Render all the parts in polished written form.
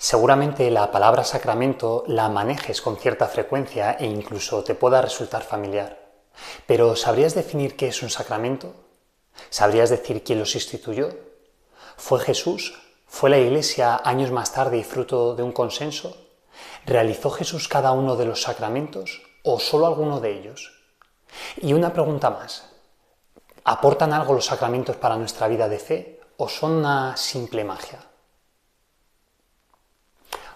Seguramente la palabra sacramento la manejes con cierta frecuencia e incluso te pueda resultar familiar. Pero ¿sabrías definir qué es un sacramento? ¿Sabrías decir quién los instituyó? ¿Fue Jesús? ¿Fue la Iglesia años más tarde y fruto de un consenso? ¿Realizó Jesús cada uno de los sacramentos o solo alguno de ellos? Y una pregunta más. ¿Aportan algo los sacramentos para nuestra vida de fe o son una simple magia?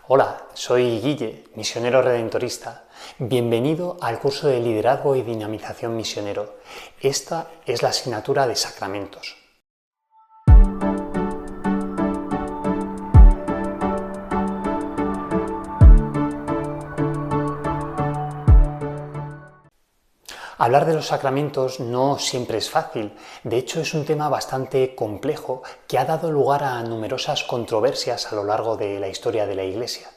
Hola, soy Guille, misionero redentorista. Bienvenido al curso de Liderazgo y Dinamización Misionero. Esta es la asignatura de Sacramentos. Hablar de los sacramentos no siempre es fácil, de hecho es un tema bastante complejo que ha dado lugar a numerosas controversias a lo largo de la historia de la Iglesia.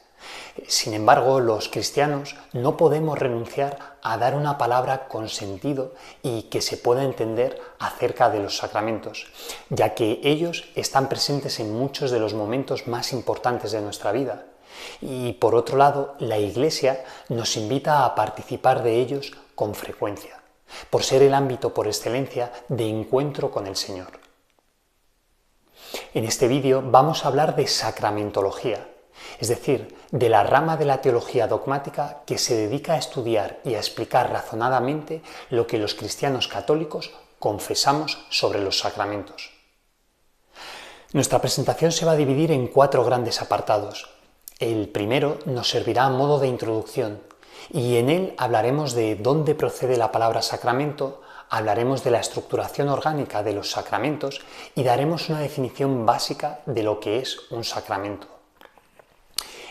Sin embargo, los cristianos no podemos renunciar a dar una palabra con sentido y que se pueda entender acerca de los sacramentos, ya que ellos están presentes en muchos de los momentos más importantes de nuestra vida. Y por otro lado, la Iglesia nos invita a participar de ellos con frecuencia, por ser el ámbito por excelencia de encuentro con el Señor. En este vídeo vamos a hablar de sacramentología, es decir, de la rama de la teología dogmática que se dedica a estudiar y a explicar razonadamente lo que los cristianos católicos confesamos sobre los sacramentos. Nuestra presentación se va a dividir en 4 grandes apartados. El primero nos servirá a modo de introducción y en él hablaremos de dónde procede la palabra sacramento, hablaremos de la estructuración orgánica de los sacramentos y daremos una definición básica de lo que es un sacramento.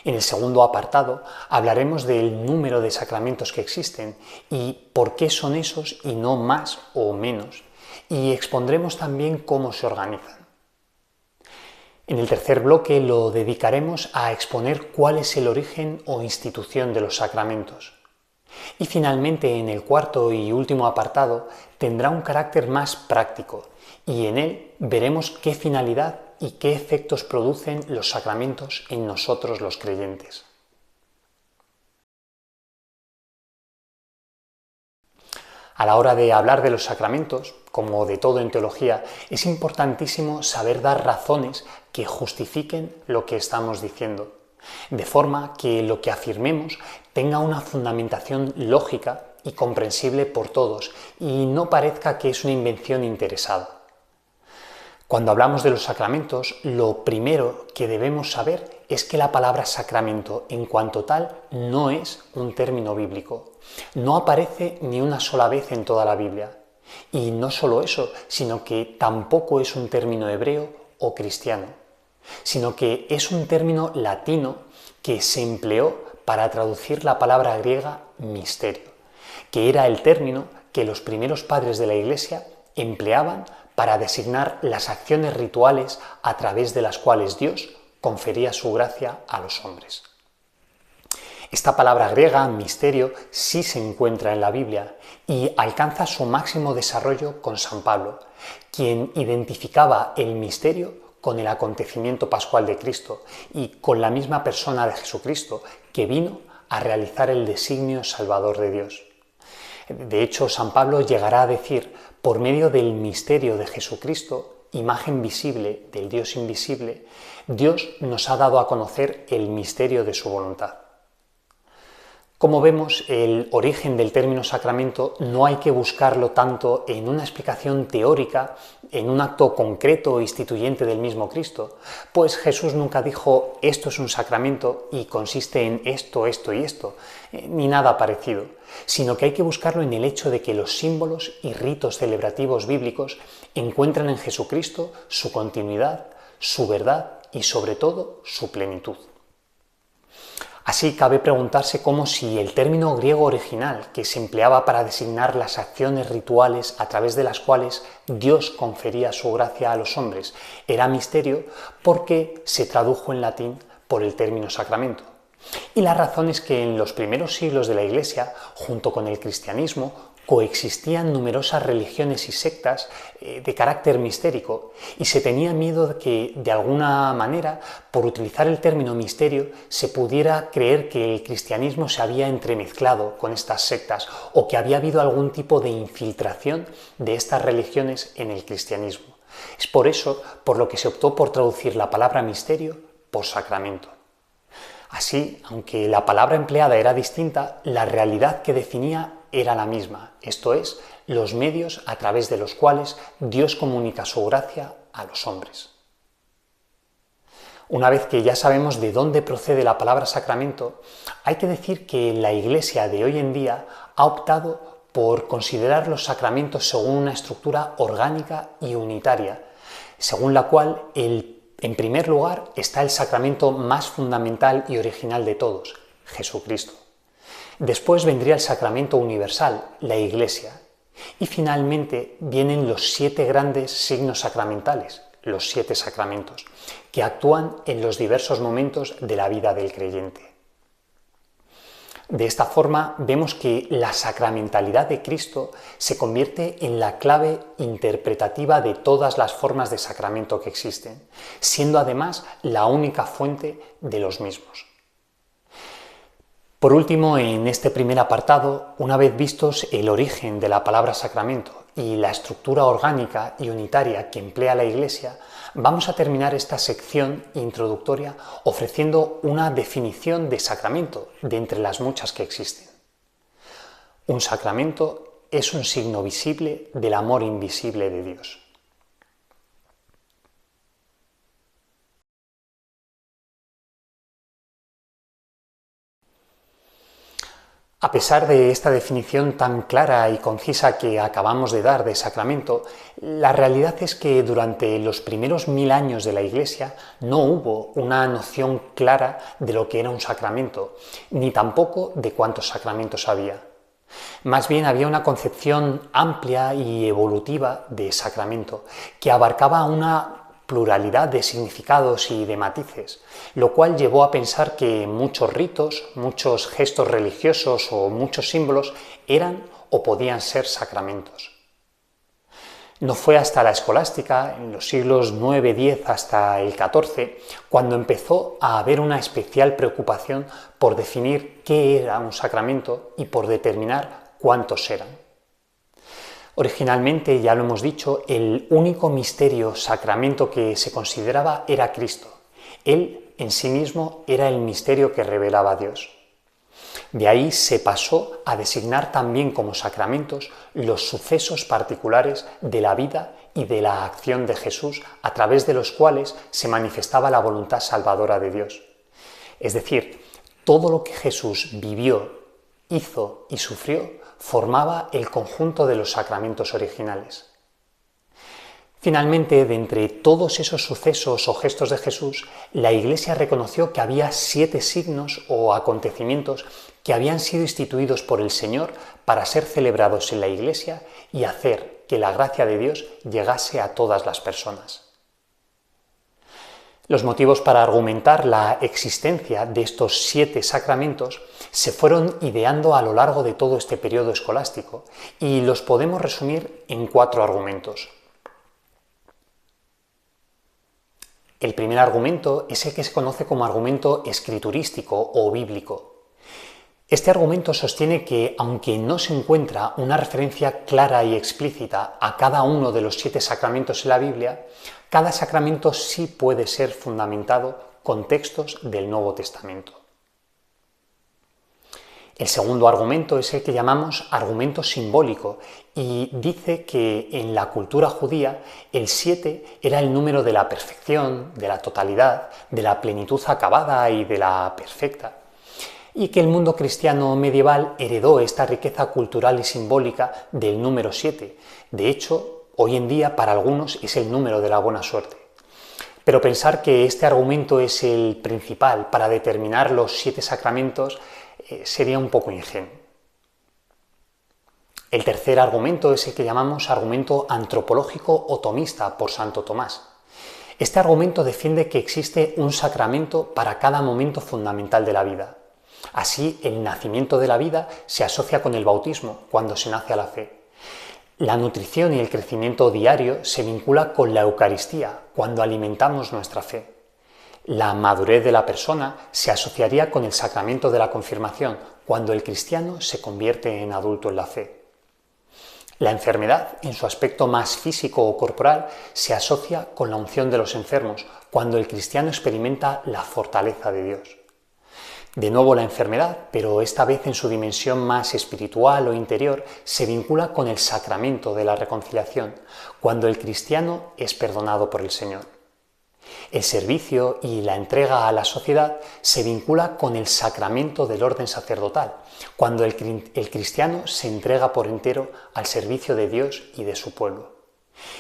En el segundo apartado hablaremos del número de sacramentos que existen y por qué son esos y no más o menos, y expondremos también cómo se organizan. En el tercer bloque lo dedicaremos a exponer cuál es el origen o institución de los sacramentos. Y finalmente, en el cuarto y último apartado, tendrá un carácter más práctico y en él veremos qué finalidad y qué efectos producen los sacramentos en nosotros los creyentes. A la hora de hablar de los sacramentos, como de todo en teología, es importantísimo saber dar razones que justifiquen lo que estamos diciendo, de forma que lo que afirmemos tenga una fundamentación lógica y comprensible por todos y no parezca que es una invención interesada. Cuando hablamos de los sacramentos, lo primero que debemos saber es que la palabra sacramento en cuanto tal no es un término bíblico. No aparece ni una sola vez en toda la Biblia. Y no solo eso, sino que tampoco es un término hebreo o cristiano, sino que es un término latino que se empleó para traducir la palabra griega misterio, que era el término que los primeros padres de la Iglesia empleaban para designar las acciones rituales a través de las cuales Dios confería su gracia a los hombres. Esta palabra griega, misterio, sí se encuentra en la Biblia y alcanza su máximo desarrollo con San Pablo, quien identificaba el misterio con el acontecimiento pascual de Cristo y con la misma persona de Jesucristo que vino a realizar el designio salvador de Dios. De hecho, San Pablo llegará a decir, por medio del misterio de Jesucristo, imagen visible del Dios invisible, Dios nos ha dado a conocer el misterio de su voluntad. Como vemos, el origen del término sacramento no hay que buscarlo tanto en una explicación teórica, en un acto concreto e instituyente del mismo Cristo, pues Jesús nunca dijo esto es un sacramento y consiste en esto, esto y esto, ni nada parecido, sino que hay que buscarlo en el hecho de que los símbolos y ritos celebrativos bíblicos encuentran en Jesucristo su continuidad, su verdad y sobre todo su plenitud. Así cabe preguntarse cómo si el término griego original que se empleaba para designar las acciones rituales a través de las cuales Dios confería su gracia a los hombres era misterio, ¿por qué se tradujo en latín por el término sacramento? Y la razón es que en los primeros siglos de la Iglesia, junto con el cristianismo, coexistían numerosas religiones y sectas de carácter mistérico y se tenía miedo de que, de alguna manera, por utilizar el término misterio, se pudiera creer que el cristianismo se había entremezclado con estas sectas o que había habido algún tipo de infiltración de estas religiones en el cristianismo. Es por eso por lo que se optó por traducir la palabra misterio por sacramento. Así, aunque la palabra empleada era distinta, la realidad que definía era la misma, esto es, los medios a través de los cuales Dios comunica su gracia a los hombres. Una vez que ya sabemos de dónde procede la palabra sacramento, hay que decir que la Iglesia de hoy en día ha optado por considerar los sacramentos según una estructura orgánica y unitaria, según la cual en primer lugar está el sacramento más fundamental y original de todos, Jesucristo. Después vendría el sacramento universal, la Iglesia. Y finalmente vienen los 7 grandes signos sacramentales, los 7 sacramentos, que actúan en los diversos momentos de la vida del creyente. De esta forma vemos que la sacramentalidad de Cristo se convierte en la clave interpretativa de todas las formas de sacramento que existen, siendo además la única fuente de los mismos. Por último, en este primer apartado, una vez vistos el origen de la palabra sacramento y la estructura orgánica y unitaria que emplea la Iglesia, vamos a terminar esta sección introductoria ofreciendo una definición de sacramento de entre las muchas que existen. Un sacramento es un signo visible del amor invisible de Dios. A pesar de esta definición tan clara y concisa que acabamos de dar de sacramento, la realidad es que durante los primeros 1000 años de la Iglesia no hubo una noción clara de lo que era un sacramento, ni tampoco de cuántos sacramentos había. Más bien había una concepción amplia y evolutiva de sacramento, que abarcaba una pluralidad de significados y de matices, lo cual llevó a pensar que muchos ritos, muchos gestos religiosos o muchos símbolos eran o podían ser sacramentos. No fue hasta la escolástica, en los siglos IX, X hasta el XIV, cuando empezó a haber una especial preocupación por definir qué era un sacramento y por determinar cuántos eran. Originalmente, ya lo hemos dicho, el único misterio sacramento que se consideraba era Cristo. Él en sí mismo era el misterio que revelaba a Dios. De ahí se pasó a designar también como sacramentos los sucesos particulares de la vida y de la acción de Jesús a través de los cuales se manifestaba la voluntad salvadora de Dios. Es decir, todo lo que Jesús vivió, hizo y sufrió formaba el conjunto de los sacramentos originales. Finalmente, de entre todos esos sucesos o gestos de Jesús, la Iglesia reconoció que había 7 signos o acontecimientos que habían sido instituidos por el Señor para ser celebrados en la Iglesia y hacer que la gracia de Dios llegase a todas las personas. Los motivos para argumentar la existencia de estos 7 sacramentos se fueron ideando a lo largo de todo este periodo escolástico y los podemos resumir en 4 argumentos. El primer argumento es el que se conoce como argumento escriturístico o bíblico. Este argumento sostiene que, aunque no se encuentra una referencia clara y explícita a cada uno de los 7 sacramentos en la Biblia, cada sacramento sí puede ser fundamentado con textos del Nuevo Testamento. El segundo argumento es el que llamamos argumento simbólico y dice que en la cultura judía el 7 era el número de la perfección, de la totalidad, de la plenitud acabada y de la perfecta, y que el mundo cristiano medieval heredó esta riqueza cultural y simbólica del número 7. De hecho, hoy en día para algunos es el número de la buena suerte. Pero pensar que este argumento es el principal para determinar los 7 sacramentos sería un poco ingenuo. El tercer argumento es el que llamamos argumento antropológico o tomista por Santo Tomás. Este argumento defiende que existe un sacramento para cada momento fundamental de la vida. Así, el nacimiento de la vida se asocia con el bautismo cuando se nace a la fe. La nutrición y el crecimiento diario se vincula con la Eucaristía cuando alimentamos nuestra fe. La madurez de la persona se asociaría con el sacramento de la confirmación cuando el cristiano se convierte en adulto en la fe. La enfermedad, en su aspecto más físico o corporal, se asocia con la unción de los enfermos, cuando el cristiano experimenta la fortaleza de Dios. De nuevo la enfermedad, pero esta vez en su dimensión más espiritual o interior, se vincula con el sacramento de la reconciliación, cuando el cristiano es perdonado por el Señor. El servicio y la entrega a la sociedad se vincula con el sacramento del orden sacerdotal, cuando el cristiano se entrega por entero al servicio de Dios y de su pueblo.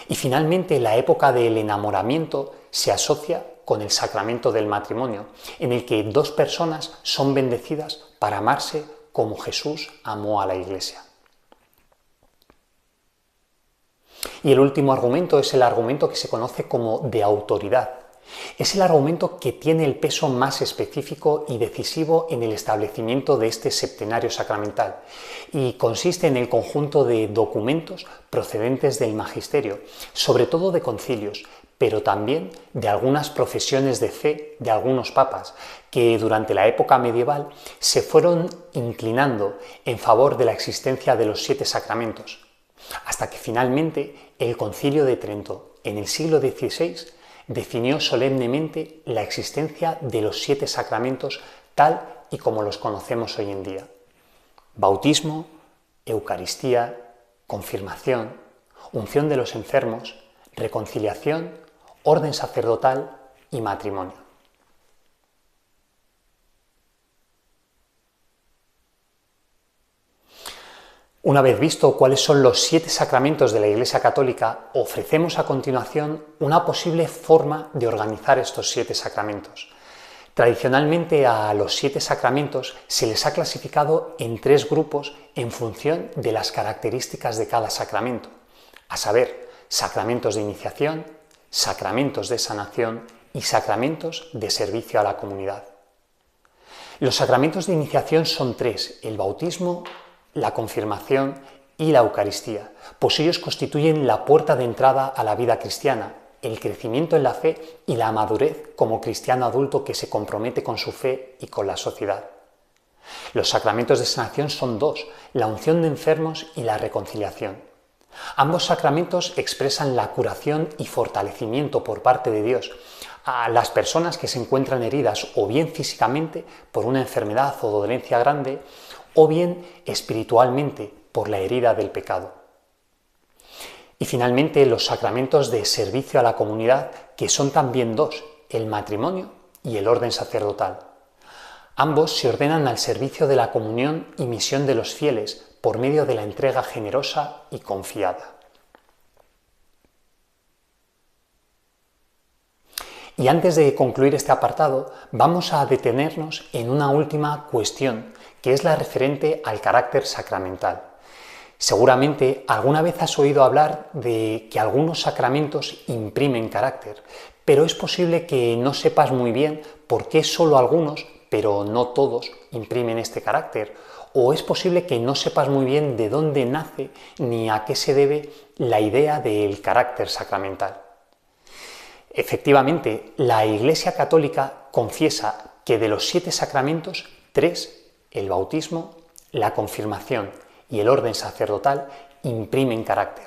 Y finalmente la época del enamoramiento se asocia con el sacramento del matrimonio, en el que dos personas son bendecidas para amarse como Jesús amó a la Iglesia. Y el último argumento es el argumento que se conoce como de autoridad. Es el argumento que tiene el peso más específico y decisivo en el establecimiento de este septenario sacramental y consiste en el conjunto de documentos procedentes del magisterio, sobre todo de concilios, pero también de algunas profesiones de fe de algunos papas que durante la época medieval se fueron inclinando en favor de la existencia de los 7 sacramentos, hasta que finalmente el Concilio de Trento en el siglo XVI definió solemnemente la existencia de los 7 sacramentos tal y como los conocemos hoy en día: bautismo, Eucaristía, confirmación, unción de los enfermos, reconciliación, orden sacerdotal y matrimonio. Una vez visto cuáles son los 7 sacramentos de la Iglesia Católica, ofrecemos a continuación una posible forma de organizar estos 7 sacramentos. Tradicionalmente a los 7 sacramentos se les ha clasificado en 3 grupos en función de las características de cada sacramento, a saber, sacramentos de iniciación, sacramentos de sanación y sacramentos de servicio a la comunidad. Los sacramentos de iniciación son 3: el bautismo, la confirmación y la Eucaristía, pues ellos constituyen la puerta de entrada a la vida cristiana, el crecimiento en la fe y la madurez como cristiano adulto que se compromete con su fe y con la sociedad. Los sacramentos de sanación son 2, la unción de enfermos y la reconciliación. Ambos sacramentos expresan la curación y fortalecimiento por parte de Dios a las personas que se encuentran heridas o bien físicamente por una enfermedad o dolencia grande, o bien espiritualmente por la herida del pecado. Y finalmente los sacramentos de servicio a la comunidad, que son también 2, el matrimonio y el orden sacerdotal. Ambos se ordenan al servicio de la comunión y misión de los fieles por medio de la entrega generosa y confiada. Y antes de concluir este apartado, vamos a detenernos en una última cuestión, que es la referente al carácter sacramental. Seguramente alguna vez has oído hablar de que algunos sacramentos imprimen carácter, pero es posible que no sepas muy bien por qué solo algunos, pero no todos, imprimen este carácter, o es posible que no sepas muy bien de dónde nace ni a qué se debe la idea del carácter sacramental. Efectivamente, la Iglesia Católica confiesa que de los 7 sacramentos, 3, el bautismo, la confirmación y el orden sacerdotal, imprimen carácter.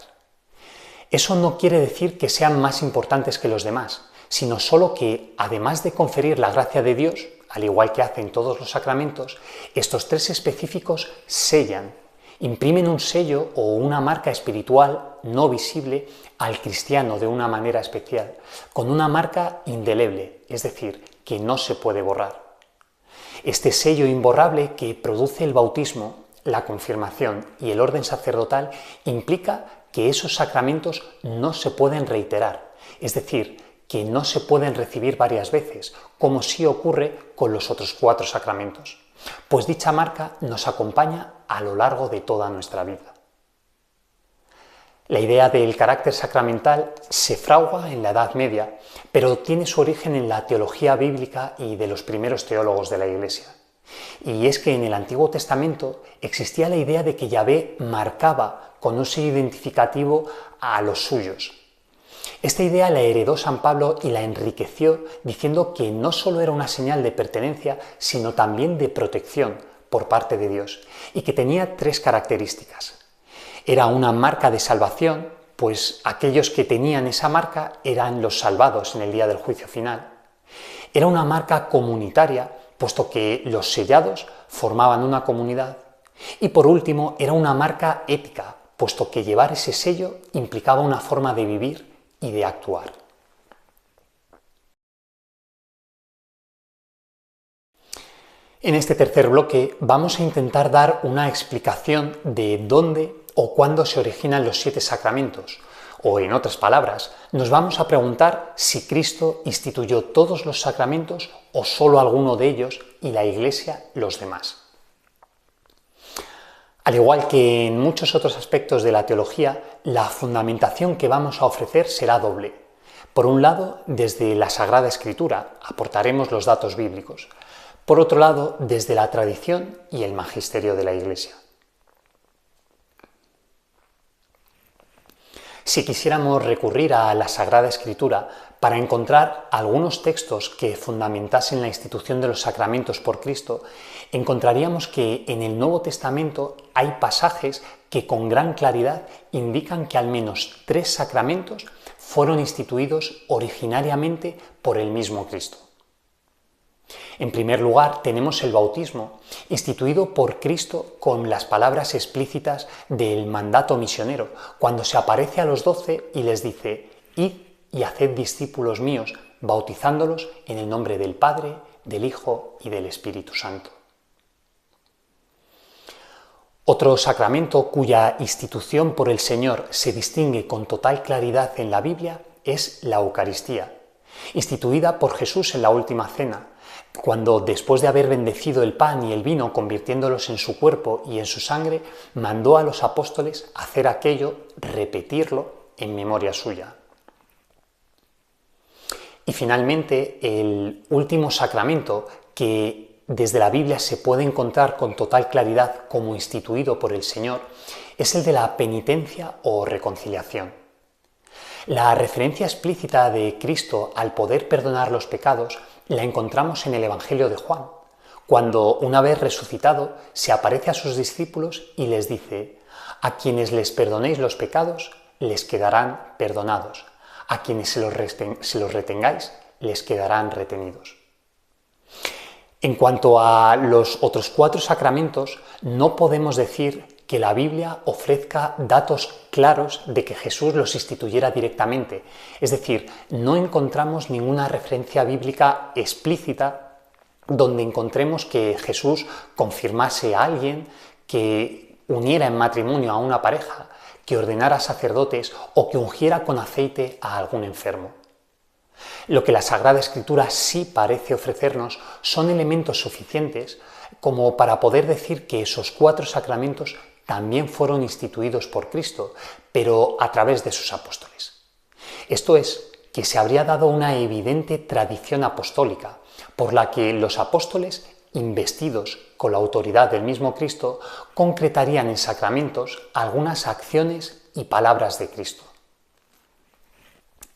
Eso no quiere decir que sean más importantes que los demás, sino solo que, además de conferir la gracia de Dios, al igual que hacen todos los sacramentos, estos 3 específicos sellan, imprimen un sello o una marca espiritual no visible al cristiano de una manera especial, con una marca indeleble, es decir, que no se puede borrar. Este sello imborrable que produce el bautismo, la confirmación y el orden sacerdotal implica que esos sacramentos no se pueden reiterar, es decir, que no se pueden recibir varias veces, como sí ocurre con los otros 4 sacramentos, pues dicha marca nos acompaña a lo largo de toda nuestra vida. La idea del carácter sacramental se fragua en la Edad Media, pero tiene su origen en la teología bíblica y de los primeros teólogos de la Iglesia. Y es que en el Antiguo Testamento existía la idea de que Yahvé marcaba con un sello identificativo a los suyos. Esta idea la heredó San Pablo y la enriqueció diciendo que no solo era una señal de pertenencia, sino también de protección por parte de Dios, y que tenía tres características. Era una marca de salvación, pues aquellos que tenían esa marca eran los salvados en el día del juicio final. Era una marca comunitaria, puesto que los sellados formaban una comunidad. Y por último, era una marca ética, puesto que llevar ese sello implicaba una forma de vivir y de actuar. En este tercer bloque vamos a intentar dar una explicación de dónde o cuándo se originan los 7 sacramentos, o en otras palabras, nos vamos a preguntar si Cristo instituyó todos los sacramentos o solo alguno de ellos y la Iglesia los demás. Al igual que en muchos otros aspectos de la teología, la fundamentación que vamos a ofrecer será doble. Por un lado, desde la Sagrada Escritura aportaremos los datos bíblicos. Por otro lado, desde la tradición y el magisterio de la Iglesia. Si quisiéramos recurrir a la Sagrada Escritura para encontrar algunos textos que fundamentasen la institución de los sacramentos por Cristo, encontraríamos que en el Nuevo Testamento hay pasajes que con gran claridad indican que al menos 3 sacramentos fueron instituidos originariamente por el mismo Cristo. En primer lugar, tenemos el bautismo, instituido por Cristo con las palabras explícitas del mandato misionero, cuando se aparece a los 12 y les dice: «Id y haced discípulos míos, bautizándolos en el nombre del Padre, del Hijo y del Espíritu Santo». Otro sacramento cuya institución por el Señor se distingue con total claridad en la Biblia es la Eucaristía, instituida por Jesús en la Última Cena, cuando después de haber bendecido el pan y el vino, convirtiéndolos en su cuerpo y en su sangre, mandó a los apóstoles hacer aquello, repetirlo en memoria suya. Y finalmente, el último sacramento que desde la Biblia se puede encontrar con total claridad como instituido por el Señor es el de la penitencia o reconciliación. La referencia explícita de Cristo al poder perdonar los pecados la encontramos en el Evangelio de Juan, cuando, una vez resucitado, se aparece a sus discípulos y les dice: «A quienes les perdonéis los pecados, les quedarán perdonados. A quienes se los retengáis, les quedarán retenidos». En cuanto a los otros 4 sacramentos, no podemos decir que la Biblia ofrezca datos claros de que Jesús los instituyera directamente. Es decir, no encontramos ninguna referencia bíblica explícita donde encontremos que Jesús confirmase a alguien, que uniera en matrimonio a una pareja, que ordenara sacerdotes o que ungiera con aceite a algún enfermo. Lo que la Sagrada Escritura sí parece ofrecernos son elementos suficientes como para poder decir que esos 4 sacramentos también fueron instituidos por Cristo, pero a través de sus apóstoles. Esto es, que se habría dado una evidente tradición apostólica, por la que los apóstoles, investidos con la autoridad del mismo Cristo, concretarían en sacramentos algunas acciones y palabras de Cristo.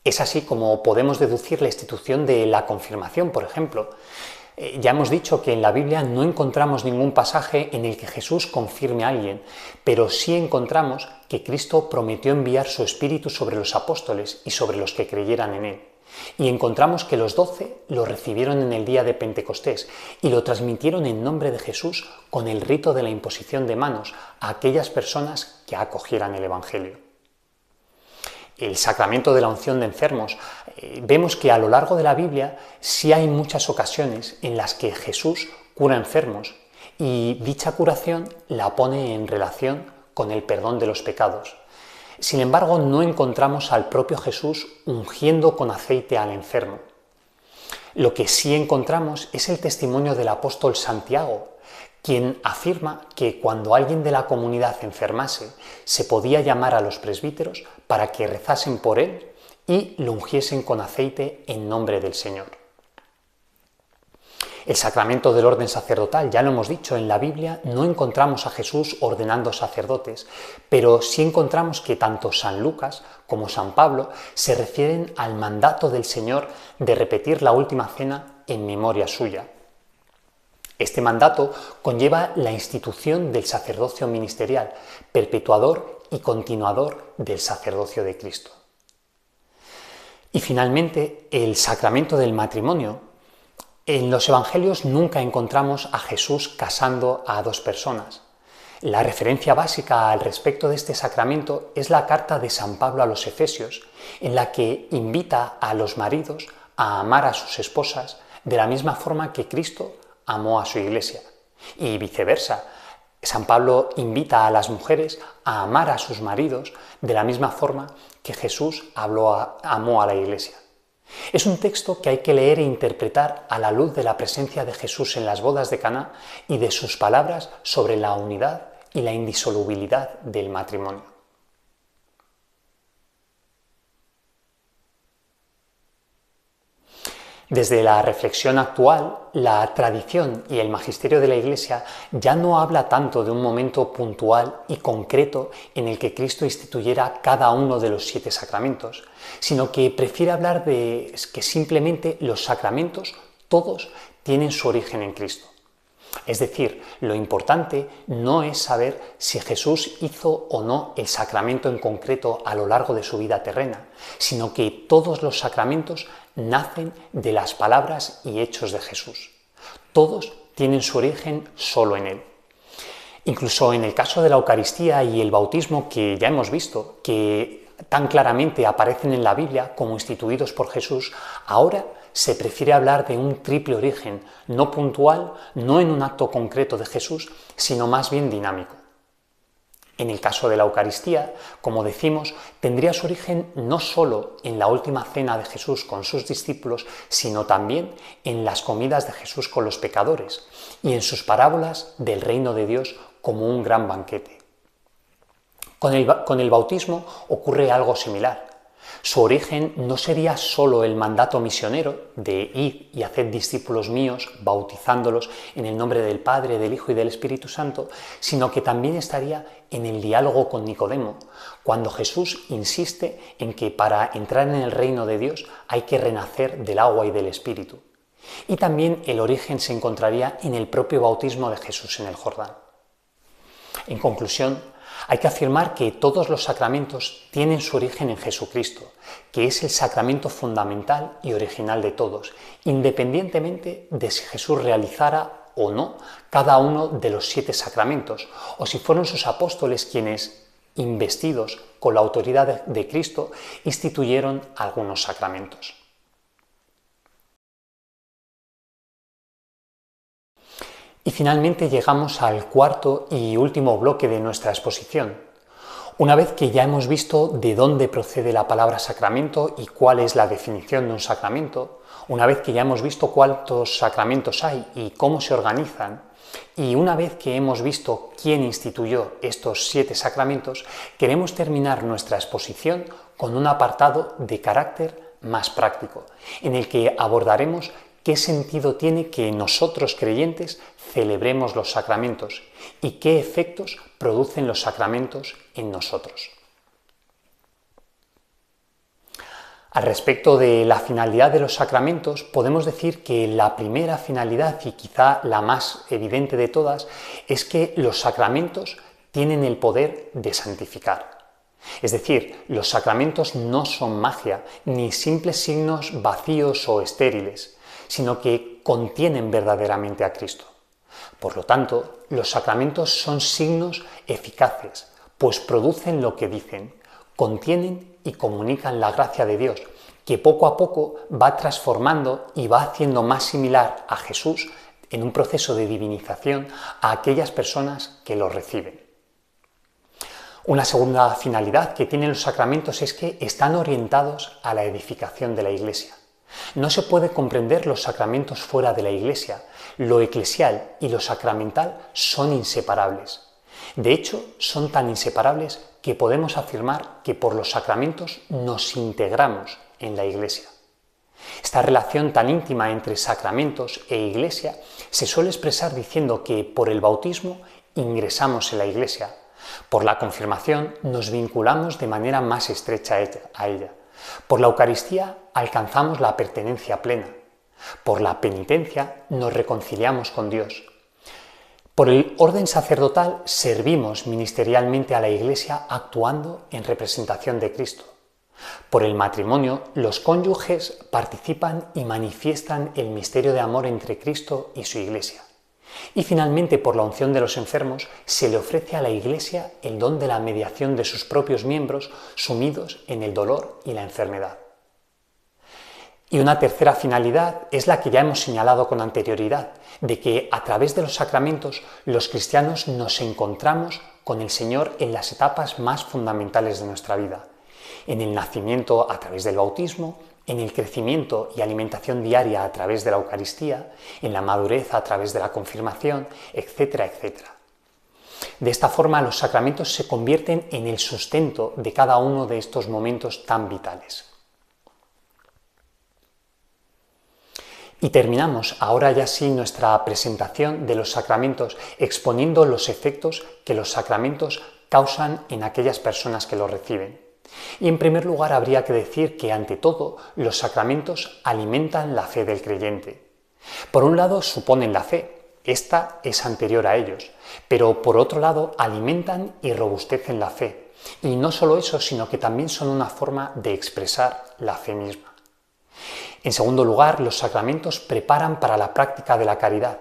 Es así como podemos deducir la institución de la confirmación, por ejemplo. Ya hemos dicho que en la Biblia no encontramos ningún pasaje en el que Jesús confirme a alguien, pero sí encontramos que Cristo prometió enviar su Espíritu sobre los apóstoles y sobre los que creyeran en él. Y encontramos que los 12 lo recibieron en el día de Pentecostés y lo transmitieron en nombre de Jesús con el rito de la imposición de manos a aquellas personas que acogieran el Evangelio. El sacramento de la unción de enfermos, vemos que a lo largo de la Biblia sí hay muchas ocasiones en las que Jesús cura enfermos y dicha curación la pone en relación con el perdón de los pecados. Sin embargo, no encontramos al propio Jesús ungiendo con aceite al enfermo. Lo que sí encontramos es el testimonio del apóstol Santiago, quien afirma que cuando alguien de la comunidad enfermase, se podía llamar a los presbíteros para que rezasen por él y lo ungiesen con aceite en nombre del Señor. El sacramento del orden sacerdotal, ya lo hemos dicho, en la Biblia no encontramos a Jesús ordenando sacerdotes, pero sí encontramos que tanto San Lucas como San Pablo se refieren al mandato del Señor de repetir la última cena en memoria suya. Este mandato conlleva la institución del sacerdocio ministerial, perpetuador y continuador del sacerdocio de Cristo. Y finalmente, el sacramento del matrimonio. En los evangelios nunca encontramos a Jesús casando a dos personas. La referencia básica al respecto de este sacramento es la carta de San Pablo a los Efesios, en la que invita a los maridos a amar a sus esposas de la misma forma que Cristo amó a su Iglesia. Y viceversa, San Pablo invita a las mujeres a amar a sus maridos de la misma forma que Jesús amó a la Iglesia. Es un texto que hay que leer e interpretar a la luz de la presencia de Jesús en las bodas de Caná y de sus palabras sobre la unidad y la indisolubilidad del matrimonio. Desde la reflexión actual, la tradición y el magisterio de la Iglesia ya no habla tanto de un momento puntual y concreto en el que Cristo instituyera cada uno de los 7 sacramentos, sino que prefiere hablar de que simplemente los sacramentos, todos, tienen su origen en Cristo. Es decir, lo importante no es saber si Jesús hizo o no el sacramento en concreto a lo largo de su vida terrena, sino que todos los sacramentos nacen de las palabras y hechos de Jesús. Todos tienen su origen solo en Él. Incluso en el caso de la Eucaristía y el bautismo, que ya hemos visto que tan claramente aparecen en la Biblia como instituidos por Jesús, ahora se prefiere hablar de un triple origen, no puntual, no en un acto concreto de Jesús, sino más bien dinámico. En el caso de la Eucaristía, como decimos, tendría su origen no solo en la última cena de Jesús con sus discípulos, sino también en las comidas de Jesús con los pecadores y en sus parábolas del reino de Dios como un gran banquete. Con el bautismo ocurre algo similar. Su origen no sería solo el mandato misionero de ir y hacer discípulos míos, bautizándolos en el nombre del Padre, del Hijo y del Espíritu Santo, sino que también estaría en el diálogo con Nicodemo, cuando Jesús insiste en que para entrar en el reino de Dios hay que renacer del agua y del Espíritu. Y también el origen se encontraría en el propio bautismo de Jesús en el Jordán. En conclusión, hay que afirmar que todos los sacramentos tienen su origen en Jesucristo, que es el sacramento fundamental y original de todos, independientemente de si Jesús realizara o no cada uno de los 7 sacramentos, o si fueron sus apóstoles quienes, investidos con la autoridad de Cristo, instituyeron algunos sacramentos. Y finalmente llegamos al cuarto y último bloque de nuestra exposición. Una vez que ya hemos visto de dónde procede la palabra sacramento y cuál es la definición de un sacramento, una vez que ya hemos visto cuántos sacramentos hay y cómo se organizan, y una vez que hemos visto quién instituyó estos 7 sacramentos, queremos terminar nuestra exposición con un apartado de carácter más práctico, en el que abordaremos qué sentido tiene que nosotros creyentes celebremos los sacramentos y qué efectos producen los sacramentos en nosotros. Al respecto de la finalidad de los sacramentos, podemos decir que la primera finalidad, y quizá la más evidente de todas, es que los sacramentos tienen el poder de santificar. Es decir, los sacramentos no son magia, ni simples signos vacíos o estériles, sino que contienen verdaderamente a Cristo. Por lo tanto, los sacramentos son signos eficaces, pues producen lo que dicen, contienen y comunican la gracia de Dios, que poco a poco va transformando y va haciendo más similar a Jesús en un proceso de divinización a aquellas personas que lo reciben. Una segunda finalidad que tienen los sacramentos es que están orientados a la edificación de la Iglesia. No se puede comprender los sacramentos fuera de la Iglesia. Lo eclesial y lo sacramental son inseparables. De hecho, son tan inseparables que podemos afirmar que por los sacramentos nos integramos en la Iglesia. Esta relación tan íntima entre sacramentos e Iglesia se suele expresar diciendo que por el bautismo ingresamos en la Iglesia, por la confirmación nos vinculamos de manera más estrecha a ella, por la Eucaristía alcanzamos la pertenencia plena, por la penitencia nos reconciliamos con Dios, por el orden sacerdotal servimos ministerialmente a la Iglesia actuando en representación de Cristo. Por el matrimonio, los cónyuges participan y manifiestan el misterio de amor entre Cristo y su Iglesia. Y finalmente, por la unción de los enfermos, se le ofrece a la Iglesia el don de la mediación de sus propios miembros sumidos en el dolor y la enfermedad. Y una tercera finalidad es la que ya hemos señalado con anterioridad, de que a través de los sacramentos los cristianos nos encontramos con el Señor en las etapas más fundamentales de nuestra vida. En el nacimiento a través del bautismo, en el crecimiento y alimentación diaria a través de la Eucaristía, en la madurez a través de la confirmación, etcétera, etcétera. De esta forma, los sacramentos se convierten en el sustento de cada uno de estos momentos tan vitales. Y terminamos ahora ya sí nuestra presentación de los sacramentos exponiendo los efectos que los sacramentos causan en aquellas personas que los reciben. Y en primer lugar habría que decir que ante todo los sacramentos alimentan la fe del creyente. Por un lado suponen la fe, esta es anterior a ellos, pero por otro lado alimentan y robustecen la fe. Y no solo eso, sino que también son una forma de expresar la fe misma. En segundo lugar, los sacramentos preparan para la práctica de la caridad.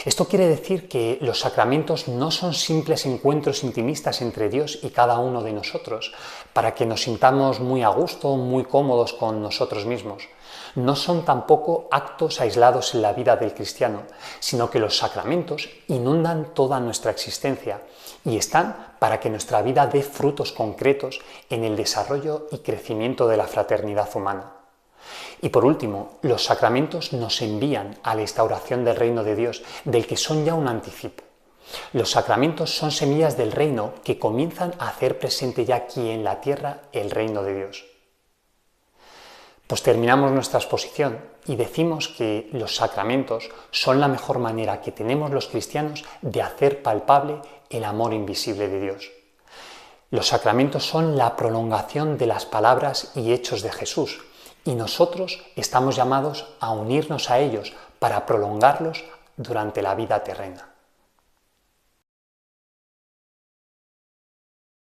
Esto quiere decir que los sacramentos no son simples encuentros intimistas entre Dios y cada uno de nosotros, para que nos sintamos muy a gusto, muy cómodos con nosotros mismos. No son tampoco actos aislados en la vida del cristiano, sino que los sacramentos inundan toda nuestra existencia y están para que nuestra vida dé frutos concretos en el desarrollo y crecimiento de la fraternidad humana. Y por último, los sacramentos nos envían a la instauración del reino de Dios, del que son ya un anticipo. Los sacramentos son semillas del reino que comienzan a hacer presente ya aquí en la tierra el reino de Dios. Pues terminamos nuestra exposición y decimos que los sacramentos son la mejor manera que tenemos los cristianos de hacer palpable el amor invisible de Dios. Los sacramentos son la prolongación de las palabras y hechos de Jesús, y nosotros estamos llamados a unirnos a ellos para prolongarlos durante la vida terrena.